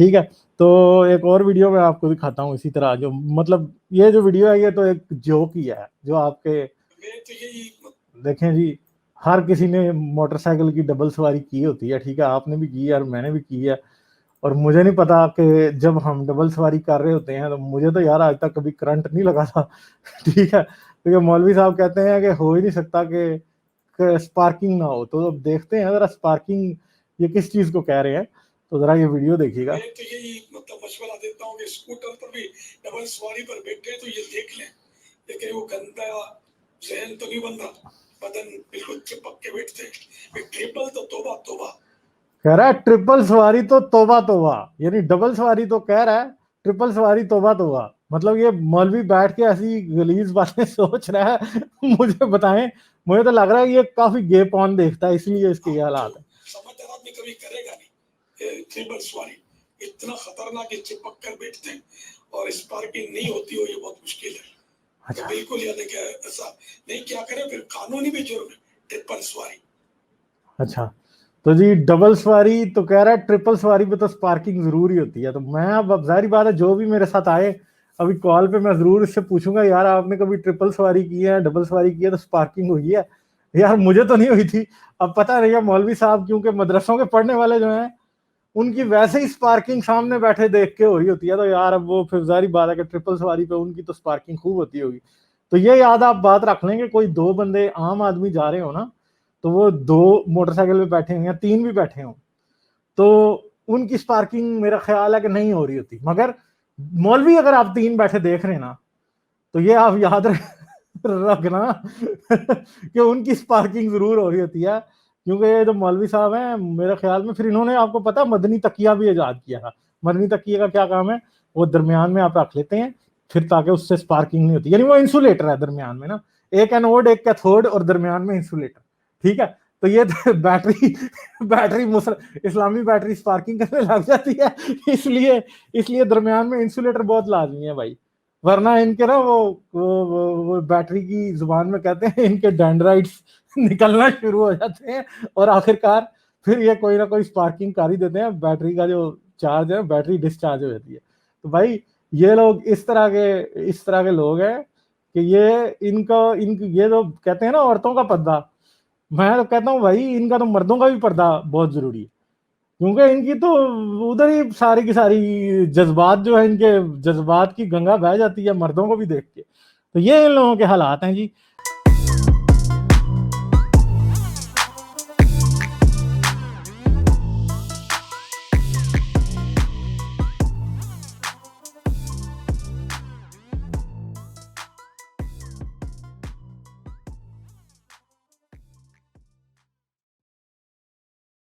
ठीक है, तो एक और वीडियो मैं आपको दिखाता हूँ इसी तरह, जो मतलब ये जो वीडियो है ये तो एक जोक ही है जो आपके देखें जी, हर किसी ने मोटरसाइकिल की डबल सवारी की होती है, ठीक है, आपने भी की है और मैंने भी की है। और मुझे नहीं पता कि जब हम डबल सवारी कर रहे होते हैं तो मुझे तो यार आज तक कभी करंट नहीं लगा था ठीक है, क्योंकि तो मौलवी साहब कहते हैं कि हो ही नहीं सकता कि स्पार्किंग ना हो। तो अब देखते हैं जरा स्पार्किंग ये किस चीज को कह रहे हैं, तो जरा ये वीडियो देखिएगा। तो यही मतलब मशवरा देता हूँ कि स्कूटर पर भी डबल सवारी पर बैठे तो ये देख लें, लेकिन वो गंदा जहन तो नहीं बन रहा, बदन बिल्कुल चिपक के बैठते हैं। ट्रिपल तो तोबा तोबा कह रहा है, ट्रिपल सवारी तो तोबा तोबा, यानी डबल सवारी तो कह रहा है, ट्रिपल सवारी तोबा तोबा। मतलब ये मौलवी बैठ के ऐसी गलीज बातें सोच रहा है मुझे बताएं, मुझे तो लग रहा है ये काफी गे पॉन देखता है इसलिए इसके ये हालात है। समझदार आदमी कभी करेगा नहीं ट्रिपल सवारी, इतना खतरनाक चिपक कर बैठते हैं और स्पार्किंग नहीं होती हो, ये बहुत मुश्किल है। अच्छा। तो बिल्कुल यानी कि ऐसा नहीं, क्या करें फिर कानूनी भी जुर्म है ट्रिपल सवारी। अच्छा, तो जी डबल सवारी तो कह रहा है, ट्रिपल सवारी पे तो स्पार्किंग जरूरी होती है। तो मैं अब जाहिर बात है जो भी मेरे साथ आए अभी कॉल पे मैं जरूर इससे पूछूंगा, यार आपने कभी ट्रिपल सवारी की है, डबल सवारी की है तो स्पार्किंग हुई है? यार मुझे तो नहीं हुई थी। अब पता नहीं है मौलवी साहब क्योंकि मदरसों के पढ़ने वाले जो हैं उनकी वैसे ही स्पार्किंग सामने बैठे देख के हो रही होती है, तो यार अब वो फिर जारी बात है कि ट्रिपल सवारी पे उनकी तो स्पार्किंग खूब होती होगी। तो ये याद आप बात रख लेंगे, कोई दो बंदे आम आदमी जा रहे हो ना, तो वो दो मोटरसाइकिल पे बैठे हों या तीन भी बैठे हों तो उनकी स्पार्किंग मेरा ख्याल है कि नहीं हो रही होती। मगर मौलवी अगर आप तीन बैठे देख रहे हैं ना, तो ये आप याद रखना कि उनकी स्पार्किंग जरूर हो रही होती है, क्योंकि ये जो मौलवी साहब हैं मेरे ख्याल में, फिर इन्होंने आपको पता मदनी तकिया भी ईजाद किया था। मदनी तकिया का क्या काम है, वो दरमियान में आप रख लेते हैं फिर ताकि उससे स्पार्किंग नहीं होती, यानी वो इंसुलेटर है दरमियान में ना, एक एनोड एक कैथोड और दरमियान में इंसुलेटर, ठीक है। तो ये बैटरी बैटरी इस्लामी बैटरी स्पार्किंग करने लग जाती है, इसलिए इसलिए दरमियान में इंसुलेटर बहुत लाजमी है भाई, वरना इनके ना वो बैटरी की जुबान में कहते हैं इनके डेंड्राइट्स निकलना शुरू हो जाते हैं और आखिरकार फिर ये कोई ना कोई स्पार्किंग कर ही देते हैं, बैटरी का जो चार्ज है बैटरी डिस्चार्ज हो जाती है। तो भाई ये लोग इस तरह के लोग हैं कि ये तो कहते हैं ना औरतों का पर्दा, मैं तो कहता हूँ भाई इनका तो मर्दों का भी पर्दा बहुत जरूरी है, क्योंकि इनकी तो उधर ही सारी की सारी जज्बात जो है, इनके जज्बात की गंगा बह जाती है मर्दों को भी देख के। तो ये इन लोगों के हालात हैं जी।